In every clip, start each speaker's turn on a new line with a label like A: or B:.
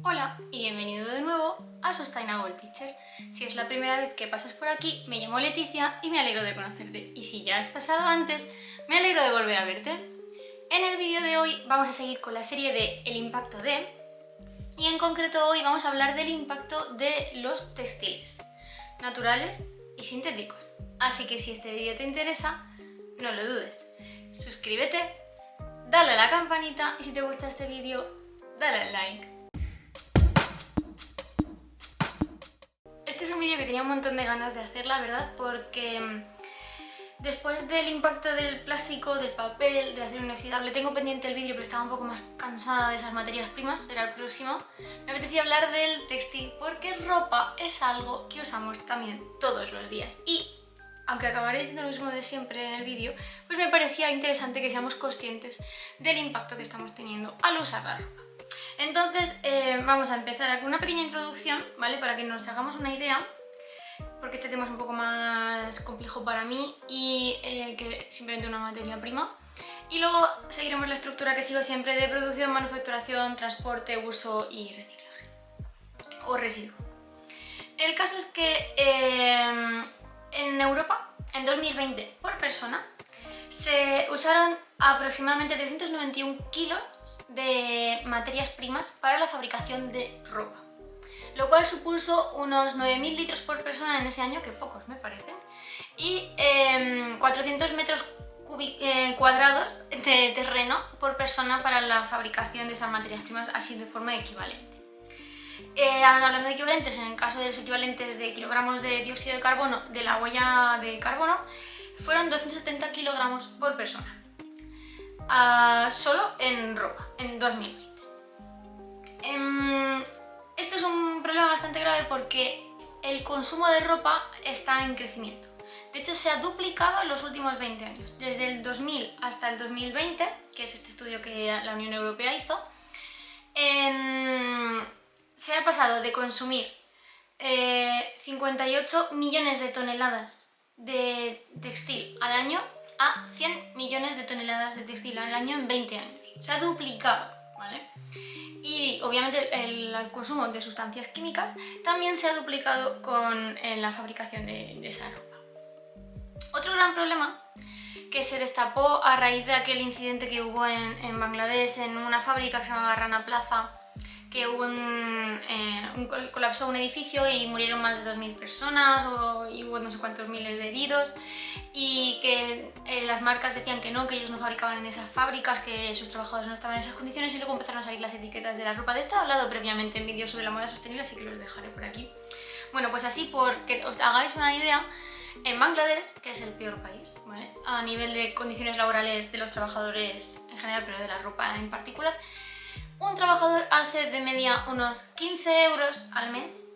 A: Hola y bienvenido de nuevo a Sustainable Teacher. Si es la primera vez que pasas por aquí, me llamo Leticia y me alegro de conocerte. Y si ya has pasado antes, me alegro de volver a verte. En el vídeo de hoy vamos a seguir con la serie de El impacto de... Y en concreto hoy vamos a hablar del impacto de los textiles, naturales y sintéticos. Así que si este vídeo te interesa, no lo dudes. Suscríbete, dale a la campanita y si te gusta este vídeo, dale al like. Este es un vídeo que tenía un montón de ganas de hacer, la verdad, porque después del impacto del plástico, del papel, del acero inoxidable, tengo pendiente el vídeo pero estaba un poco más cansada de esas materias primas, será el próximo. Me apetecía hablar del textil porque ropa es algo que usamos también todos los días y, aunque acabaré diciendo lo mismo de siempre en el vídeo, pues me parecía interesante que seamos conscientes del impacto que estamos teniendo al usar la ropa. Entonces vamos a empezar con una pequeña introducción, ¿vale? Para que nos hagamos una idea, porque este tema es un poco más complejo para mí y que simplemente una materia prima. Y luego seguiremos la estructura que sigo siempre de producción, manufacturación, transporte, uso y reciclaje. O residuo. El caso es que en Europa, en 2020, por persona, se usaron aproximadamente 391 kilos de materias primas para la fabricación de ropa, lo cual supuso unos 9.000 litros por persona en ese año, que pocos me parecen, y 400 metros cuadrados de terreno por persona para la fabricación de esas materias primas, así de forma equivalente. Hablando de equivalentes, en el caso de los equivalentes de kilogramos de dióxido de carbono de la huella de carbono, fueron 270 kilogramos por persona, solo en ropa, en 2020. Esto es un problema bastante grave porque el consumo de ropa está en crecimiento. De hecho, se ha duplicado en los últimos 20 años. Desde el 2000 hasta el 2020, que es este estudio que la Unión Europea hizo, se ha pasado de consumir 58 millones de toneladas de textil al año a 100 millones de toneladas de textil al año en 20 años. Se ha duplicado, ¿vale? Y obviamente el consumo de sustancias químicas también se ha duplicado con la fabricación de esa ropa. Otro gran problema que se destapó a raíz de aquel incidente que hubo en Bangladesh, en una fábrica que se llamaba Rana Plaza, que hubo colapsó un edificio y murieron más de 2.000 personas y hubo no sé cuántos miles de heridos, y que las marcas decían que no, que ellos no fabricaban en esas fábricas, que sus trabajadores no estaban en esas condiciones, y luego empezaron a salir las etiquetas de la ropa. De esto he hablado previamente en vídeos sobre la moda sostenible, así que los dejaré por aquí. Bueno, pues así, porque os hagáis una idea, en Bangladesh, que es el peor país, ¿vale?, a nivel de condiciones laborales de los trabajadores en general, pero de la ropa en particular, un trabajador hace de media unos 15 euros al mes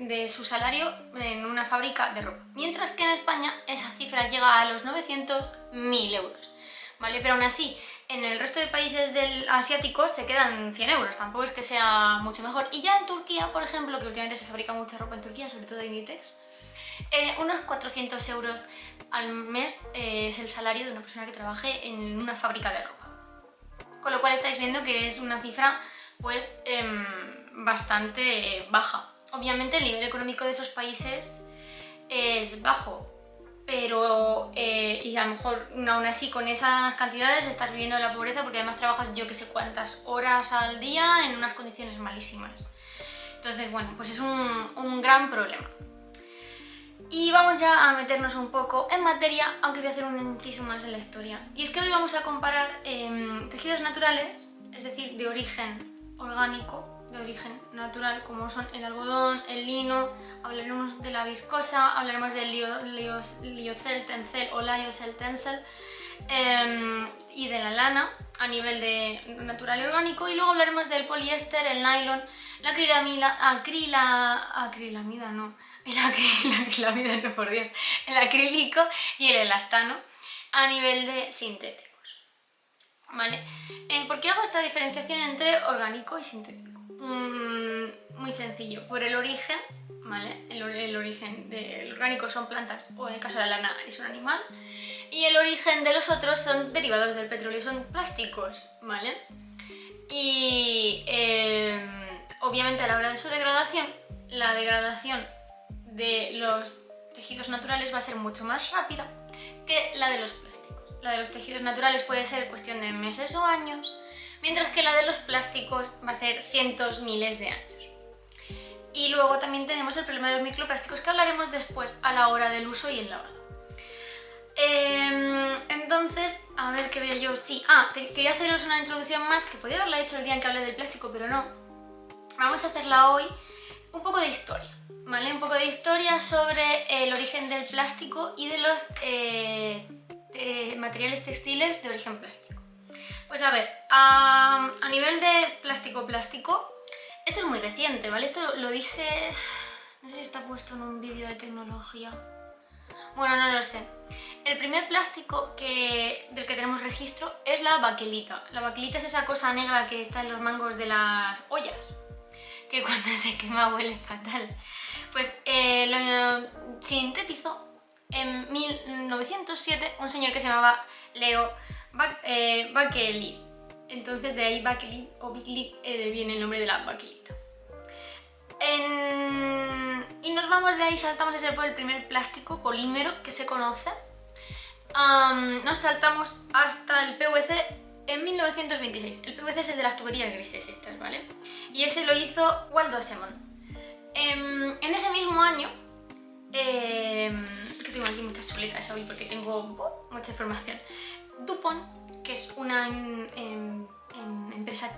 A: de su salario en una fábrica de ropa. Mientras que en España esa cifra llega a los 900.000 euros. ¿Vale? Pero aún así, en el resto de países asiáticos se quedan 100 euros, tampoco es que sea mucho mejor. Y ya en Turquía, por ejemplo, que últimamente se fabrica mucha ropa en Turquía, sobre todo Inditex, unos 400 euros al mes es el salario de una persona que trabaje en una fábrica de ropa. Con lo cual estáis viendo que es una cifra pues bastante baja. Obviamente el nivel económico de esos países es bajo, pero y a lo mejor aún así con esas cantidades estás viviendo la pobreza porque además trabajas yo que sé cuántas horas al día en unas condiciones malísimas. Entonces, bueno, pues es un gran problema. Y vamos ya a meternos un poco en materia, aunque voy a hacer un inciso más en la historia. Y es que hoy vamos a comparar tejidos naturales, es decir, de origen orgánico, de origen natural, como son el algodón, el lino, hablaremos de la viscosa, hablaremos del lyocell, tencel o lyocell tencel, y de la lana a nivel de natural y orgánico, y luego hablaremos del poliéster, el nylon, la acrilamida no, por Dios, el acrílico y el elastano a nivel de sintéticos. ¿Vale? ¿Por qué hago esta diferenciación entre orgánico y sintético? Muy sencillo, por el origen, ¿vale? El origen del orgánico son plantas, o en el caso de la lana es un animal, y el origen de los otros son derivados del petróleo, son plásticos, ¿vale? obviamente a la hora de su degradación, la degradación de los tejidos naturales va a ser mucho más rápida que la de los plásticos. La de los tejidos naturales puede ser cuestión de meses o años, mientras que la de los plásticos va a ser cientos, miles de años. Y luego también tenemos el problema de los microplásticos, que hablaremos después a la hora del uso y el lavado. Entonces, a ver qué veo yo. Sí, quería haceros una introducción más, que podía haberla hecho el día en que hablé del plástico, pero no. Vamos a hacerla hoy, un poco de historia, ¿vale? Un poco de historia sobre el origen del plástico y de los materiales textiles de origen plástico. Pues a ver, a nivel de plástico, esto es muy reciente, ¿vale? Esto lo dije, no sé si está puesto en un vídeo de tecnología. Bueno, no lo sé. El primer plástico del que tenemos registro es la baquelita. La baquelita es esa cosa negra que está en los mangos de las ollas, que cuando se quema huele fatal. Pues lo sintetizó en 1907 un señor que se llamaba Leo Bakelite. Entonces de ahí Bakelite o Bakelite viene el nombre de la baquelita. Y nos vamos de ahí, saltamos a ser por el primer plástico polímero que se conoce. Nos saltamos hasta el PVC en 1926. El PVC es el de las tuberías grises estas, ¿vale? Y ese lo hizo Waldo Simon. En ese mismo año, que tengo aquí muchas chuletas hoy porque tengo mucha información, DuPont, que es una empresa,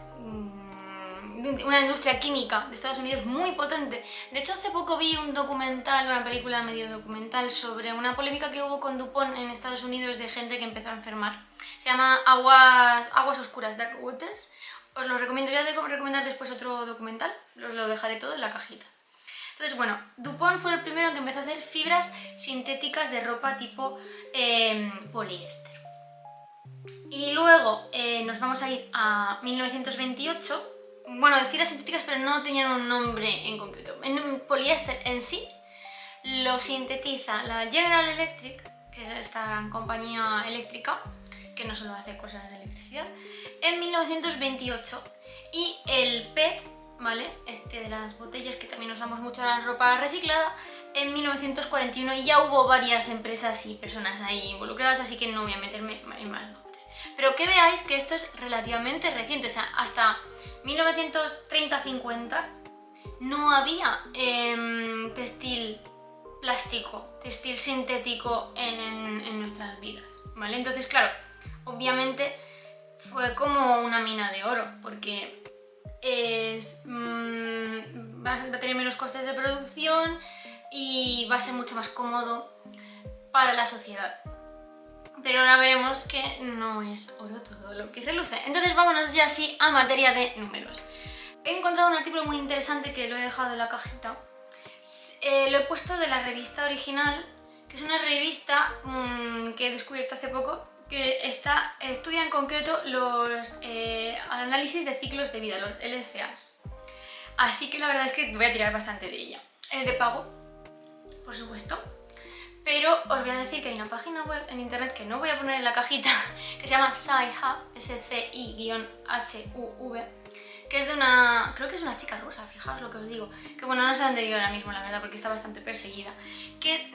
A: una industria química de Estados Unidos muy potente. De hecho, hace poco vi un documental, una película medio documental sobre una polémica que hubo con DuPont en Estados Unidos de gente que empezó a enfermar. Se llama Aguas Oscuras, Dark Waters. Os lo recomiendo, voy a recomendar después otro documental, os lo dejaré todo en la cajita. Entonces, bueno, DuPont fue el primero que empezó a hacer fibras sintéticas de ropa tipo poliéster. Y luego nos vamos a ir a 1928. Bueno, de fibras sintéticas, pero no tenían un nombre en concreto. En poliéster en sí lo sintetiza la General Electric, que es esta gran compañía eléctrica, que no solo hace cosas de electricidad, en 1928. Y el PET, ¿vale? Este de las botellas que también usamos mucho en la ropa reciclada, en 1941, y ya hubo varias empresas y personas ahí involucradas, así que no voy a meterme en más nombres. Pero que veáis que esto es relativamente reciente, o sea, hasta 1930-50 no había textil plástico, textil sintético en nuestras vidas, ¿vale? Entonces, claro, obviamente fue como una mina de oro, porque va a tener menos costes de producción y va a ser mucho más cómodo para la sociedad. Pero ahora veremos que no es oro todo lo que reluce. Entonces vámonos ya así a materia de números. He encontrado un artículo muy interesante que lo he dejado en la cajita. Lo he puesto de la revista original, que es una revista que he descubierto hace poco, que estudia en concreto los análisis de ciclos de vida, los LCAs. Así que la verdad es que voy a tirar bastante de ella. Es de pago, por supuesto. Pero os voy a decir que hay una página web en internet que no voy a poner en la cajita, que se llama SciHub, SCI-HUV, que es de una, creo que es una chica rusa, fijaos lo que os digo, que bueno, no sé dónde vive ahora mismo, la verdad, porque está bastante perseguida, que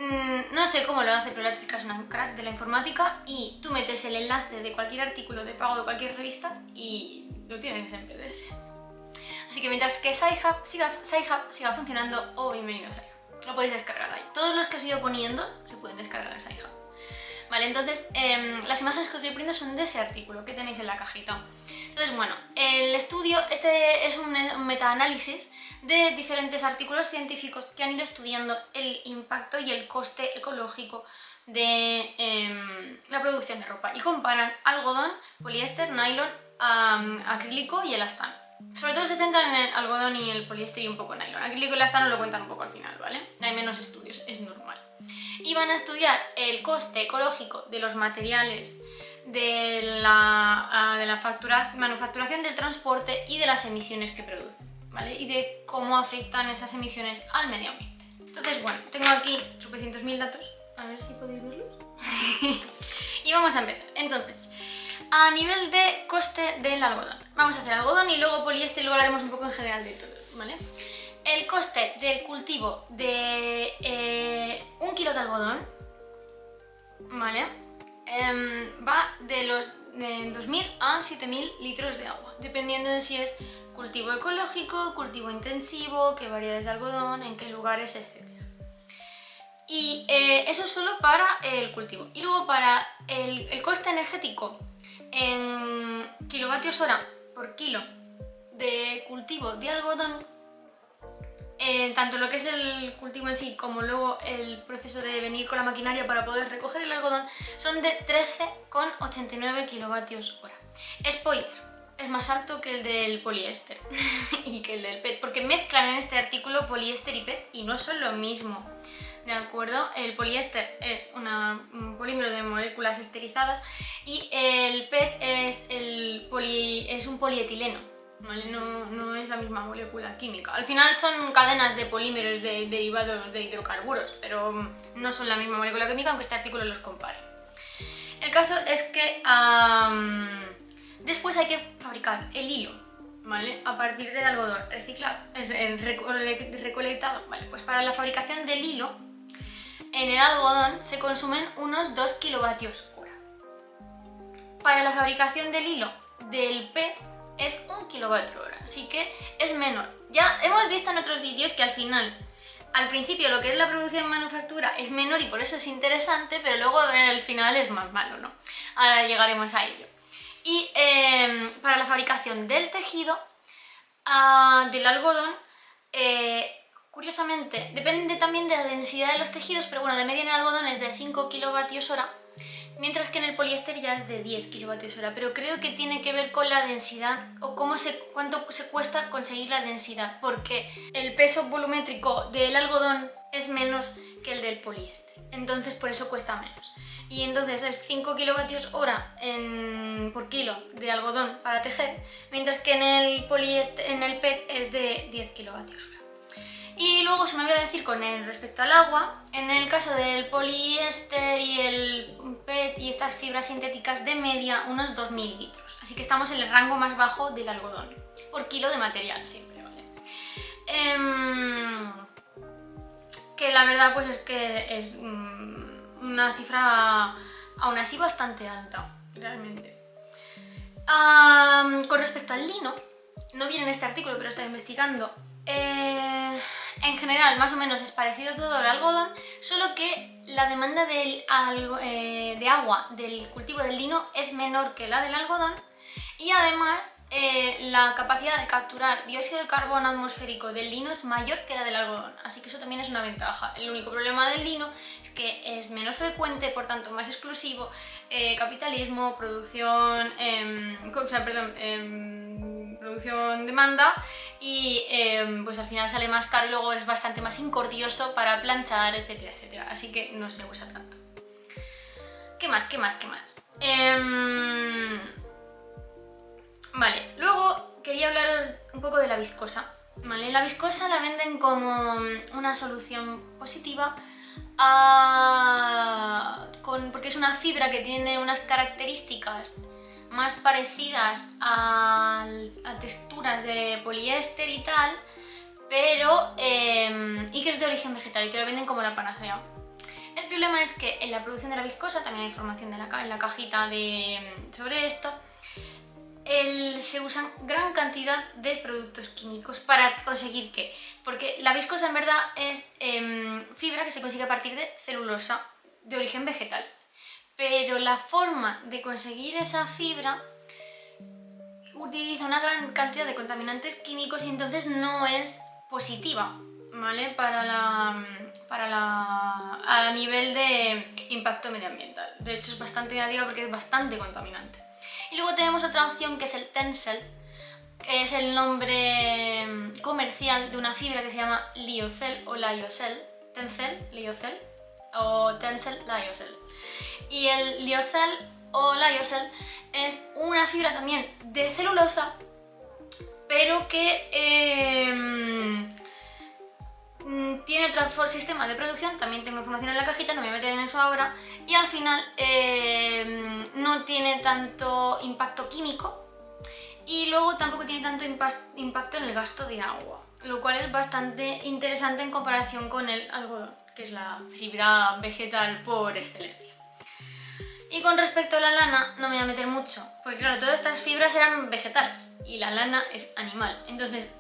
A: no sé cómo lo hace, pero la chica es una crack de la informática y tú metes el enlace de cualquier artículo de pago de cualquier revista y lo tienes en PDF. Así que mientras que SciHub siga funcionando, bienvenido a SciHub. Lo podéis descargar ahí. Todos los que os he ido poniendo se pueden descargar a SciHub. Vale, entonces las imágenes que os voy poniendo son de ese artículo que tenéis en la cajita. Entonces, bueno, el estudio, este es un metaanálisis de diferentes artículos científicos que han ido estudiando el impacto y el coste ecológico de la producción de ropa y comparan algodón, poliéster, nylon, acrílico y elastano. Sobre todo se centran en el algodón y el poliéster y un poco nylon. Acrílico y elastano lo cuentan un poco al final, ¿vale? Hay menos estudios, es normal. Y van a estudiar el coste ecológico de los materiales, de la manufacturación, del transporte y de las emisiones que producen, ¿vale? Y de cómo afectan esas emisiones al medio ambiente. Entonces, bueno, tengo aquí tropecientos mil datos, a ver si podéis verlos. Y vamos a empezar. Entonces, a nivel de coste del algodón, vamos a hacer algodón y luego poliéster y luego hablaremos un poco en general de todo. ¿vale? El coste del cultivo de 1 kilo de algodón, ¿vale? Va de los 2.000 a 7.000 litros de agua, dependiendo de si es cultivo ecológico, cultivo intensivo, qué variedades de algodón, en qué lugares, etc. Y eso es solo para el cultivo. Y luego para el coste energético en kilovatios hora por kilo de cultivo de algodón, tanto lo que es el cultivo en sí como luego el proceso de venir con la maquinaria para poder recoger el algodón, son de 13,89 kilovatios hora. Spoiler, es más alto que el del poliéster y que el del PET, porque mezclan en este artículo poliéster y PET y no son lo mismo, ¿de acuerdo? El poliéster es un polímero de moléculas esterizadas y el PET es un polietileno. ¿Vale? No es la misma molécula química. Al final son cadenas de polímeros derivados de hidrocarburos, pero no son la misma molécula química, aunque este artículo los compare. El caso es que después hay que fabricar el hilo, ¿vale? A partir del algodón reciclado, recolectado. Vale, pues para la fabricación del hilo, en el algodón se consumen unos 2 kilovatios hora. Para la fabricación del hilo del PET es 1 kilovatio hora, así que es menor. Ya hemos visto en otros vídeos que al principio lo que es la producción y manufactura es menor y por eso es interesante, pero luego al final es más malo, ¿no? Ahora llegaremos a ello. Y para la fabricación del tejido, del algodón, curiosamente, depende también de la densidad de los tejidos, pero bueno, de media en el algodón es de 5 kilovatios hora, mientras que en el poliéster ya es de 10 kilovatios hora, pero creo que tiene que ver con la densidad o cuánto se cuesta conseguir la densidad, porque el peso volumétrico del algodón es menor que el del poliéster, entonces por eso cuesta menos. Y entonces es 5 kilovatios hora por kilo de algodón para tejer, mientras que en el PET es de 10 kilovatios hora. Y luego se me olvidó decir respecto al agua, en el caso del poliéster y el PET y estas fibras sintéticas, de media unos 2.000 litros. Así que estamos en el rango más bajo del algodón, por kilo de material siempre, ¿vale? Que la verdad pues es que es una cifra aún así bastante alta, realmente. Con respecto al lino, no viene en este artículo, pero estaba investigando. En general, más o menos es parecido todo al algodón, solo que la demanda de agua del cultivo del lino es menor que la del algodón y además la capacidad de capturar dióxido de carbono atmosférico del lino es mayor que la del algodón, así que eso también es una ventaja. El único problema del lino es que es menos frecuente, por tanto más exclusivo, capitalismo, producción, demanda y pues al final sale más caro y luego es bastante más incordioso para planchar, etcétera, etcétera, así que no se usa tanto. ¿Qué más? Vale, luego quería hablaros un poco de la viscosa, ¿vale? La viscosa la venden como una solución positiva porque es una fibra que tiene unas características más parecidas a texturas de poliéster y tal, pero y que es de origen vegetal y te lo venden como la panacea. El problema es que en la producción de la viscosa, también hay información en la cajita sobre esto, se usan gran cantidad de productos químicos para conseguir ¿qué? Porque la viscosa en verdad es fibra que se consigue a partir de celulosa de origen vegetal. Pero la forma de conseguir esa fibra utiliza una gran cantidad de contaminantes químicos y entonces no es positiva, ¿vale? A nivel de impacto medioambiental. De hecho es bastante negativa porque es bastante contaminante. Y luego tenemos otra opción que es el Tencel, que es el nombre comercial de una fibra que se llama Lyocell o Lyocell. Tencel, Lyocell o Tencel, Lyocell. Y el Lyocell o Lyocell es una fibra también de celulosa, pero que tiene otro sistema de producción, también tengo información en la cajita, no me voy a meter en eso ahora, y al final no tiene tanto impacto químico y luego tampoco tiene tanto impacto en el gasto de agua, lo cual es bastante interesante en comparación con el algodón, que es la fibra vegetal por excelencia. Y con respecto a la lana, no me voy a meter mucho, porque claro, todas estas fibras eran vegetales y la lana es animal. Entonces,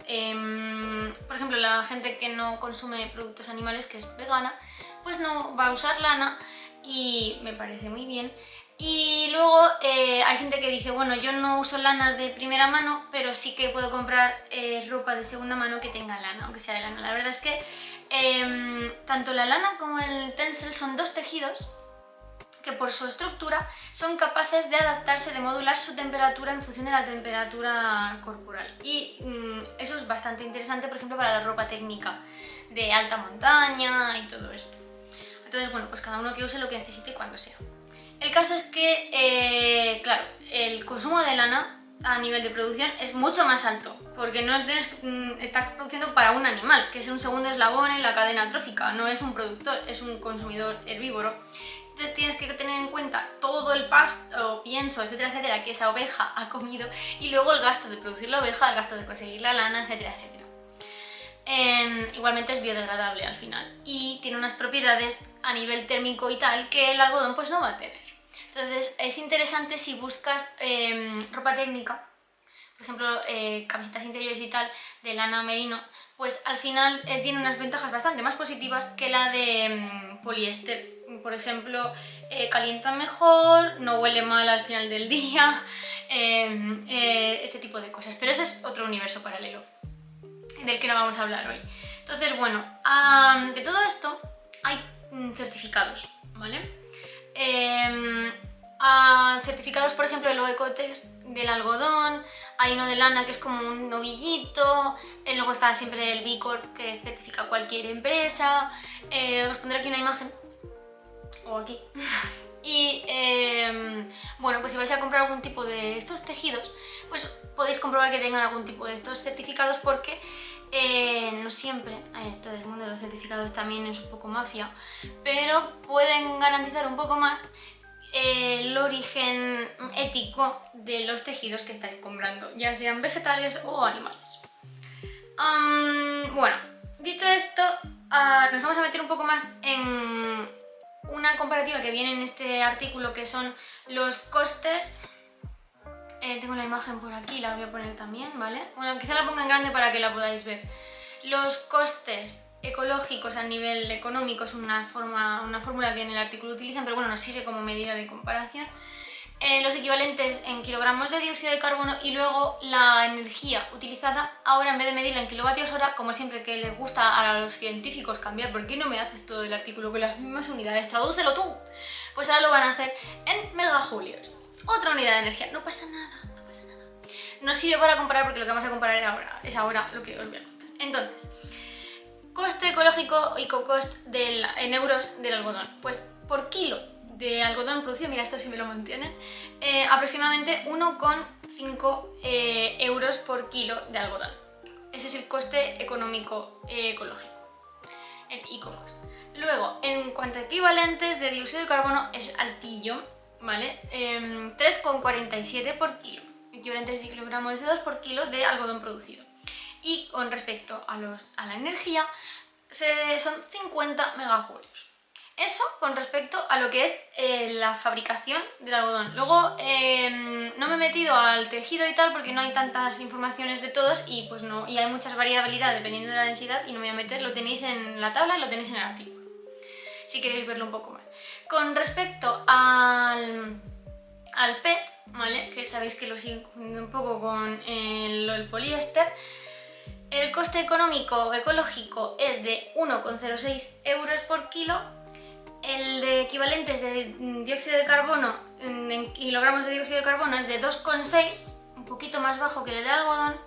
A: por ejemplo, la gente que no consume productos animales, que es vegana, pues no va a usar lana y me parece muy bien. Y luego hay gente que dice, bueno, yo no uso lana de primera mano, pero sí que puedo comprar ropa de segunda mano que tenga lana, aunque sea de lana. La verdad es que tanto la lana como el tencel son dos tejidos que por su estructura son capaces de adaptarse, de modular su temperatura en función de la temperatura corporal. Y eso es bastante interesante, por ejemplo, para la ropa técnica de alta montaña y todo esto. Entonces, bueno, pues cada uno que use lo que necesite cuando sea. El caso es que, claro, el consumo de lana a nivel de producción es mucho más alto, porque no estás produciendo para un animal, que es un segundo eslabón en la cadena trófica, no es un productor, es un consumidor herbívoro. Entonces tienes que tener en cuenta todo el pasto, pienso, etcétera, etcétera, que esa oveja ha comido, y luego el gasto de producir la oveja, el gasto de conseguir la lana, etcétera, etcétera. Igualmente es biodegradable al final y tiene unas propiedades a nivel térmico y tal que el algodón pues no va a tener. Entonces es interesante si buscas ropa técnica, por ejemplo camisetas interiores y tal de lana merino, pues al final tiene unas ventajas bastante más positivas que la de poliéster. Por ejemplo, calienta mejor, no huele mal al final del día, este tipo de cosas. Pero ese es otro universo paralelo del que no vamos a hablar hoy. Entonces, bueno, de todo esto hay certificados, ¿vale? Certificados, por ejemplo, el Ecotex del algodón, hay uno de lana que es como un novillito, luego está siempre el B Corp que certifica cualquier empresa. Os pondré aquí una imagen, o aquí. Y bueno, pues si vais a comprar algún tipo de estos tejidos, pues podéis comprobar que tengan algún tipo de estos certificados, porque no siempre, esto del mundo de los certificados también es un poco mafia, pero pueden garantizar un poco más el origen ético de los tejidos que estáis comprando, ya sean vegetales o animales. Bueno, dicho esto, nos vamos a meter un poco más en una comparativa que viene en este artículo, que son los costes. Tengo la imagen por aquí, la voy a poner también, ¿vale? Bueno, quizá la ponga en grande para que la podáis ver. Los costes ecológicos a nivel económico es una fórmula que en el artículo utilizan, pero bueno, nos sirve como medida de comparación. Los equivalentes en kilogramos de dióxido de carbono y luego la energía utilizada. Ahora, en vez de medirla en kilovatios hora, como siempre que les gusta a los científicos cambiar, ¿por qué no me haces todo el artículo con las mismas unidades? ¡Tradúcelo tú! Pues ahora lo van a hacer en megajulios. Otra unidad de energía. No pasa nada, no pasa nada. No sirve para comparar, porque lo que vamos a comparar es ahora lo que os voy a contar. Entonces, coste ecológico, ecocost en euros del algodón. Pues por kilo de algodón producido, mira, esto sí me lo mantienen, aproximadamente 1,5 euros por kilo de algodón. Ese es el coste económico ecológico, el ecocost. Luego, en cuanto a equivalentes de dióxido de carbono, es altillo, ¿vale? 3,47 por kilo, equivalentes de kilogramos de CO2 por kilo de algodón producido. Y con respecto a la energía, son 50 megajulios. Eso con respecto a lo que es la fabricación del algodón. Luego no me he metido al tejido y tal porque no hay tantas informaciones de todos y pues no, y hay mucha variabilidad dependiendo de la densidad y no me voy a meter, lo tenéis en la tabla y lo tenéis en el artículo, si queréis verlo un poco más. Con respecto al PET, ¿vale? Que sabéis que lo sigo confundiendo un poco con el poliéster. El coste económico ecológico es de 1,06 euros por kilo. El de equivalentes de dióxido de carbono en kilogramos de dióxido de carbono es de 2,6, un poquito más bajo que el de algodón,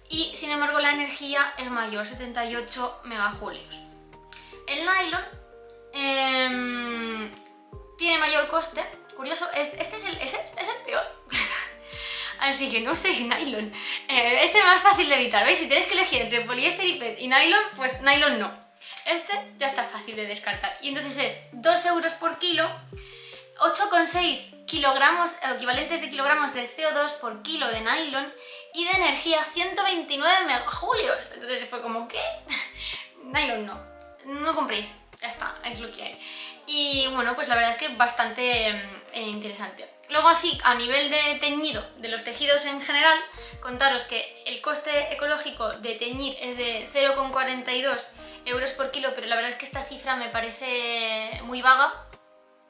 A: y sin embargo la energía es mayor, 78 megajulios. El nylon tiene mayor coste, curioso, este es el peor. Así que no uséis nylon. Este es más fácil de evitar, ¿veis? Si tenéis que elegir entre poliéster y PET y nylon, pues nylon no. Este ya está fácil de descartar. Y entonces es 2 euros por kilo, 8,6 kilogramos, equivalentes de kilogramos de CO2 por kilo de nylon y de energía 129 megajulios. Entonces fue como, ¿qué? Nylon no compréis, ya está, es lo que hay. Y bueno, pues la verdad es que bastante interesante. Luego así, a nivel de teñido de los tejidos en general, contaros que el coste ecológico de teñir es de 0,42 euros por kilo, pero la verdad es que esta cifra me parece muy vaga.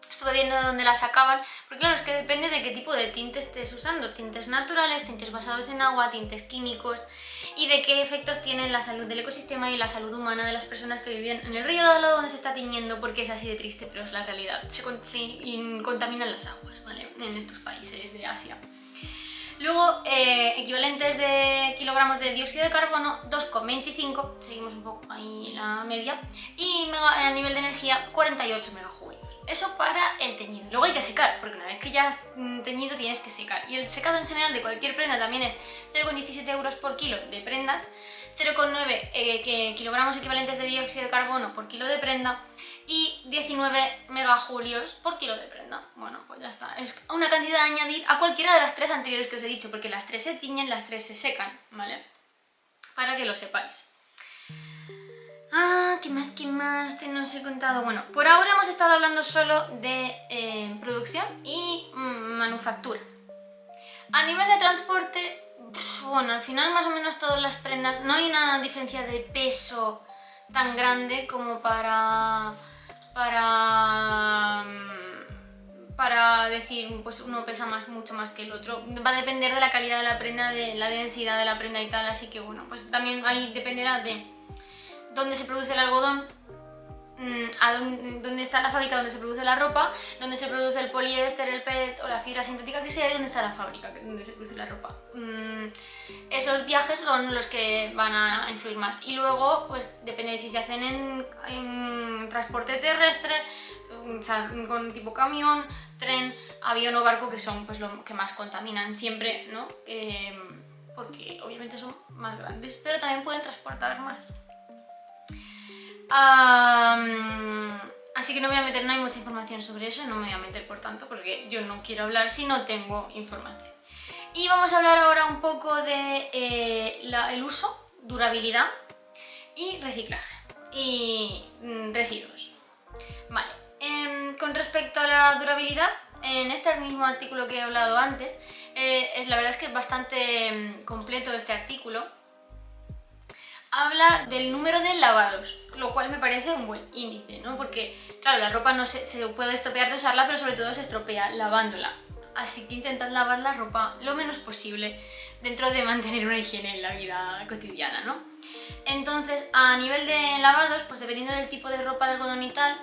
A: Estuve viendo de dónde la sacaban, porque claro, es que depende de qué tipo de tinte estés usando, tintes naturales, tintes basados en agua, tintes químicos, y de qué efectos tienen la salud del ecosistema y la salud humana de las personas que viven en el río de al lado donde se está tiñendo, porque es así de triste, pero es la realidad. Se contaminan las aguas, ¿vale? En estos países de Asia. Luego, equivalentes de kilogramos de dióxido de carbono, 2,25, seguimos un poco ahí la media, y a nivel de energía, 48 megajulios. Eso para el teñido. Luego hay que secar, porque una vez que ya has teñido tienes que secar. Y el secado en general de cualquier prenda también es 0,17 euros por kilo de prendas, 0,9 kilogramos equivalentes de dióxido de carbono por kilo de prenda y 19 megajulios por kilo de prenda. Bueno, pues ya está. Es una cantidad a añadir a cualquiera de las tres anteriores que os he dicho, porque las tres se tiñen, las tres se secan, ¿vale? Para que lo sepáis. ¿Qué más te nos he contado? Bueno, por ahora hemos estado hablando solo de producción y manufactura. A nivel de transporte, bueno, al final más o menos todas las prendas, no hay una diferencia de peso tan grande como para decir, pues uno pesa mucho más que el otro. Va a depender de la calidad de la prenda, de la densidad de la prenda y tal, así que bueno, pues también ahí dependerá de dónde se produce el algodón, dónde está la fábrica donde se produce la ropa, dónde se produce el poliéster, el PET o la fibra sintética que sea y dónde está la fábrica donde se produce la ropa. Esos viajes son los que van a influir más. Y luego, pues depende de si se hacen en transporte terrestre, o sea, con tipo camión, tren, avión o barco, que son pues lo que más contaminan siempre, ¿no? Porque obviamente son más grandes, pero también pueden transportar más. Así que no me voy a meter, no hay mucha información sobre eso, no me voy a meter por tanto, porque yo no quiero hablar si no tengo información. Y vamos a hablar ahora un poco de el uso, durabilidad y reciclaje y residuos. Vale, con respecto a la durabilidad, en este mismo artículo que he hablado antes, la verdad es que es bastante completo este artículo. Habla del número de lavados, lo cual me parece un buen índice, ¿no? Porque, claro, la ropa no se puede estropear de usarla, pero sobre todo se estropea lavándola. Así que intentad lavar la ropa lo menos posible dentro de mantener una higiene en la vida cotidiana, ¿no? Entonces, a nivel de lavados, pues dependiendo del tipo de ropa de algodón y tal,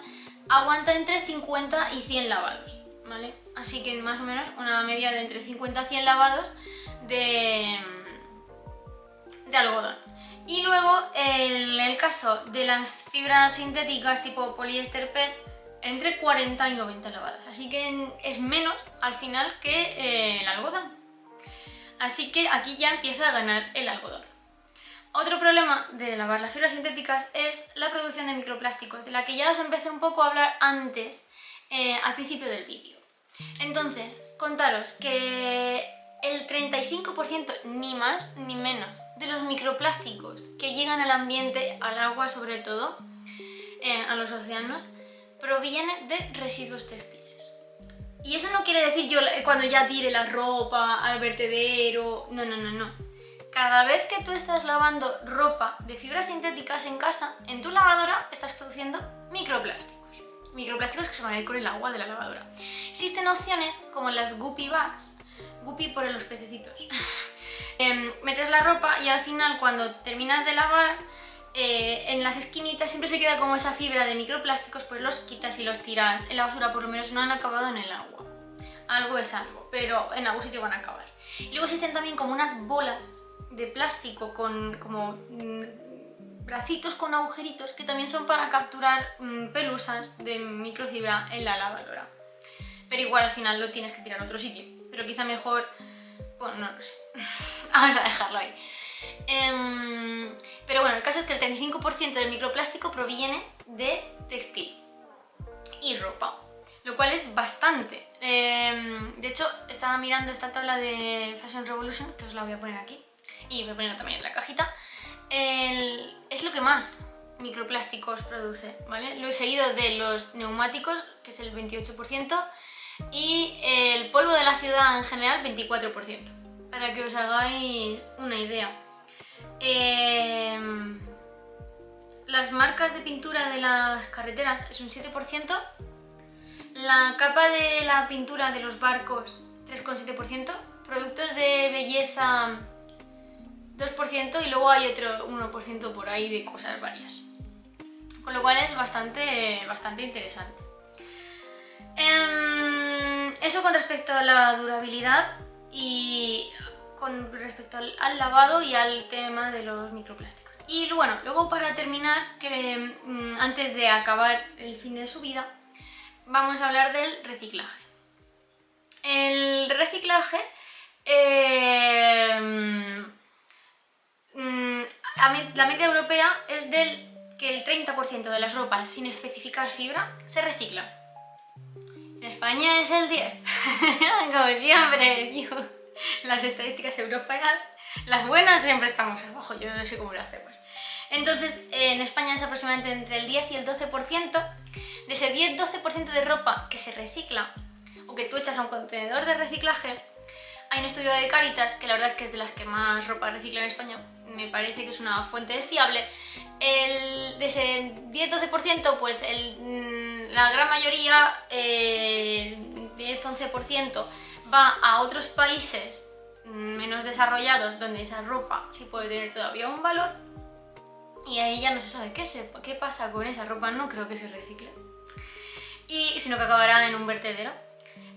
A: aguanta entre 50 y 100 lavados, ¿vale? Así que más o menos una media de entre 50 a 100 lavados de algodón. Y luego, en el caso de las fibras sintéticas tipo poliéster PET, entre 40 y 90 lavadas. Así que es menos al final que el algodón. Así que aquí ya empieza a ganar el algodón. Otro problema de lavar las fibras sintéticas es la producción de microplásticos, de la que ya os empecé un poco a hablar antes, al principio del vídeo. Entonces, contaros que el 35%, ni más ni menos, de los microplásticos que llegan al ambiente, al agua sobre todo, a los océanos, proviene de residuos textiles. Y eso no quiere decir yo cuando ya tire la ropa al vertedero, no. Cada vez que tú estás lavando ropa de fibras sintéticas en casa, en tu lavadora estás produciendo microplásticos. Microplásticos que se van a ir con el agua de la lavadora. Existen opciones como las Guppy Bags, Guppy por los pececitos. Metes la ropa y al final cuando terminas de lavar, en las esquinitas siempre se queda como esa fibra de microplásticos, pues los quitas y los tiras en la basura, por lo menos no han acabado en el agua. Algo es algo, pero en algún sitio van a acabar. Y luego existen también como unas bolas de plástico con como bracitos con agujeritos que también son para capturar pelusas de microfibra en la lavadora. Pero igual al final lo tienes que tirar a otro sitio, pero quizá mejor, bueno, no lo sé. Vamos a dejarlo ahí. Pero bueno, el caso es que el 35% del microplástico proviene de textil y ropa. lo cual es bastante. De hecho, estaba mirando esta tabla de Fashion Revolution, que os la voy a poner aquí, y voy a ponerla también en la cajita. Es lo que más microplásticos produce, ¿vale? Lo he seguido de los neumáticos, que es el 28%, y el polvo de la ciudad en general, 24%, para que os hagáis una idea. Las marcas de pintura de las carreteras es un 7%, la capa de la pintura de los barcos 3,7%, productos de belleza 2% y luego hay otro 1% por ahí de cosas varias. Con lo cual es bastante interesante. Eso con respecto a la durabilidad y con respecto al lavado y al tema de los microplásticos. Y bueno, luego para terminar, que antes de acabar el fin de su vida, vamos a hablar del reciclaje. El reciclaje, la media europea es que el 30% de las ropas sin especificar fibra se recicla. En España es el 10%. Como siempre, tío. Las estadísticas europeas, las buenas, siempre estamos abajo. Yo no sé cómo lo hacemos. Entonces, en España es aproximadamente entre el 10 y el 12%. De ese 10-12% de ropa que se recicla o que tú echas a un contenedor de reciclaje, hay un estudio de Cáritas, que la verdad es que es de las que más ropa recicla en España, me parece que es una fuente fiable. De ese 10-12%, pues la gran mayoría, 10-11%, va a otros países menos desarrollados donde esa ropa sí puede tener todavía un valor, y ahí ya no se sabe qué pasa con esa ropa, no creo que se recicle, sino que acabará en un vertedero.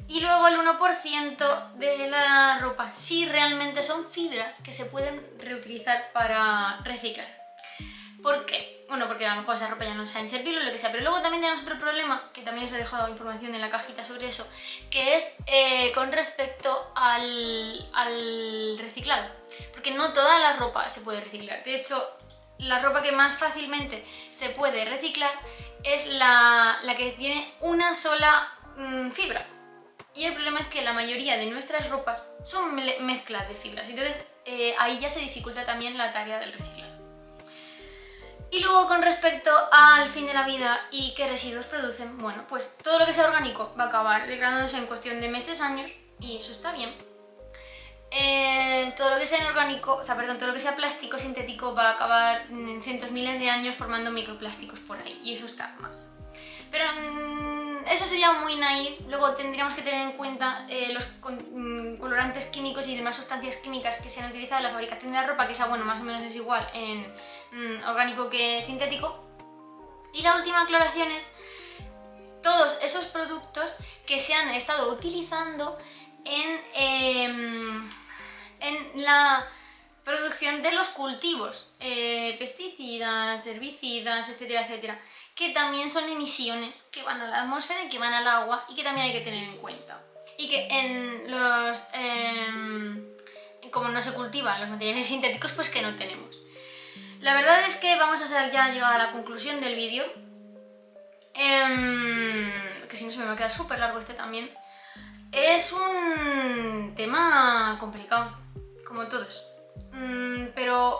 A: Y luego el 1% de la ropa sí realmente son fibras que se pueden reutilizar para reciclar. ¿Por qué? Bueno, porque a lo mejor esa ropa ya no sea inservible o lo que sea, pero luego también tenemos otro problema, que también os he dejado información en la cajita sobre eso, que es con respecto al reciclado, porque no toda la ropa se puede reciclar. De hecho, la ropa que más fácilmente se puede reciclar es la que tiene una sola fibra. Y el problema es que la mayoría de nuestras ropas son mezclas de fibras, entonces ahí ya se dificulta también la tarea del reciclado. Y luego con respecto al fin de la vida y qué residuos producen, bueno, pues todo lo que sea orgánico va a acabar degradándose en cuestión de meses, años, y eso está bien. Todo lo que sea todo lo que sea plástico sintético va a acabar en cientos, miles de años formando microplásticos por ahí, y eso está mal. Pero eso sería muy naif. Luego tendríamos que tener en cuenta los colorantes químicos y demás sustancias químicas que se han utilizado en la fabricación de la ropa, que esa, bueno, más o menos es igual en orgánico que sintético. Y la última aclaración es todos esos productos que se han estado utilizando en la producción de los cultivos, pesticidas, herbicidas, etcétera, etcétera, que también son emisiones que van a la atmósfera y que van al agua y que también hay que tener en cuenta. Y que como no se cultivan los materiales sintéticos, pues que no tenemos. La verdad es que vamos a hacer ya llegar a la conclusión del vídeo, que si no se me va a quedar súper largo este también. Es un tema complicado, como todos, pero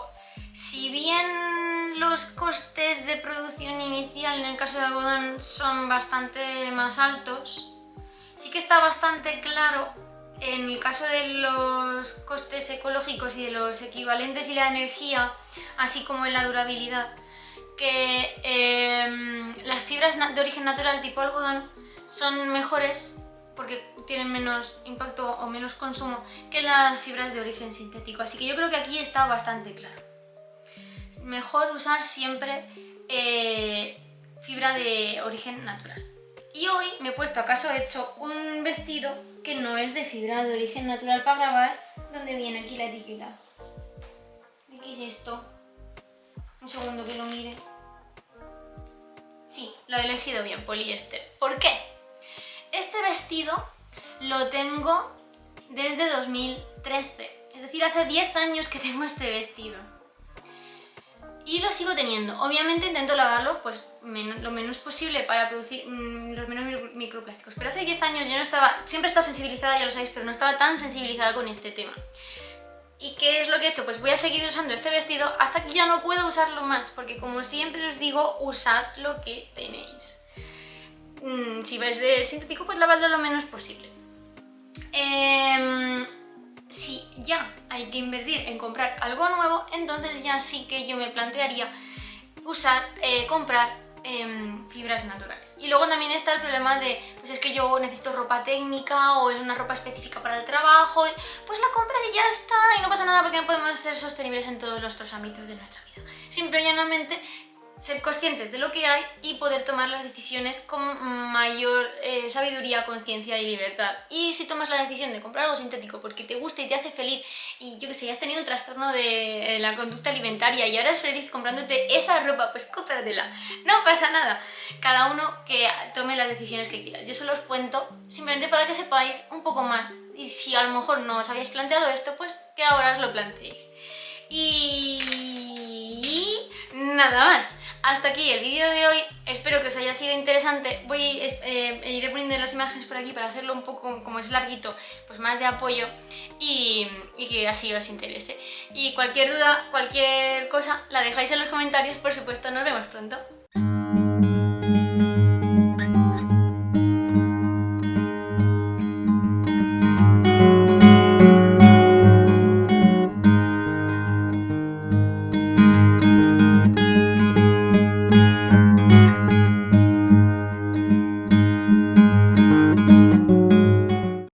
A: si bien los costes de producción inicial en el caso del algodón son bastante más altos, sí que está bastante claro en el caso de los costes ecológicos y de los equivalentes y la energía, así como en la durabilidad, que las fibras de origen natural tipo algodón son mejores porque tienen menos impacto o menos consumo que las fibras de origen sintético. Así que yo creo que aquí está bastante claro. Mejor usar siempre fibra de origen natural. Y hoy me he puesto, acaso he hecho un vestido que no es de fibra de origen natural para grabar, donde viene aquí la etiqueta. ¿De qué es esto? Un segundo que lo mire. Sí, lo he elegido bien, poliéster. ¿Por qué? Este vestido lo tengo desde 2013, es decir, hace 10 años que tengo este vestido. y lo sigo teniendo. Obviamente intento lavarlo pues lo menos posible para producir los menos microplásticos, pero hace 10 años yo no estaba, siempre he estado sensibilizada, ya lo sabéis, pero no estaba tan sensibilizada con este tema. ¿Y qué es lo que he hecho? Pues voy a seguir usando este vestido hasta que ya no puedo usarlo más, porque como siempre os digo, usad lo que tenéis. Si vais de sintético, pues lavadlo lo menos posible. Si ya hay que invertir en comprar algo nuevo, entonces ya sí que yo me plantearía comprar fibras naturales. Y luego también está el problema de, pues es que yo necesito ropa técnica o es una ropa específica para el trabajo, pues la compras y ya está, y no pasa nada porque no podemos ser sostenibles en todos los otros ámbitos de nuestra vida. Simple y llanamente ser conscientes de lo que hay y poder tomar las decisiones con mayor sabiduría, conciencia y libertad. Y si tomas la decisión de comprar algo sintético porque te gusta y te hace feliz y yo que sé, ya has tenido un trastorno de la conducta alimentaria y ahora eres feliz comprándote esa ropa, pues cómpratela, no pasa nada. Cada uno que tome las decisiones que quiera. Yo solo os cuento simplemente para que sepáis un poco más, y si a lo mejor no os habéis planteado esto, pues que ahora os lo planteéis. Y nada más. Hasta aquí el vídeo de hoy, espero que os haya sido interesante. Iré poniendo las imágenes por aquí para hacerlo un poco, como es larguito, pues más de apoyo y que así os interese. Y cualquier duda, cualquier cosa, la dejáis en los comentarios, por supuesto. Nos vemos pronto.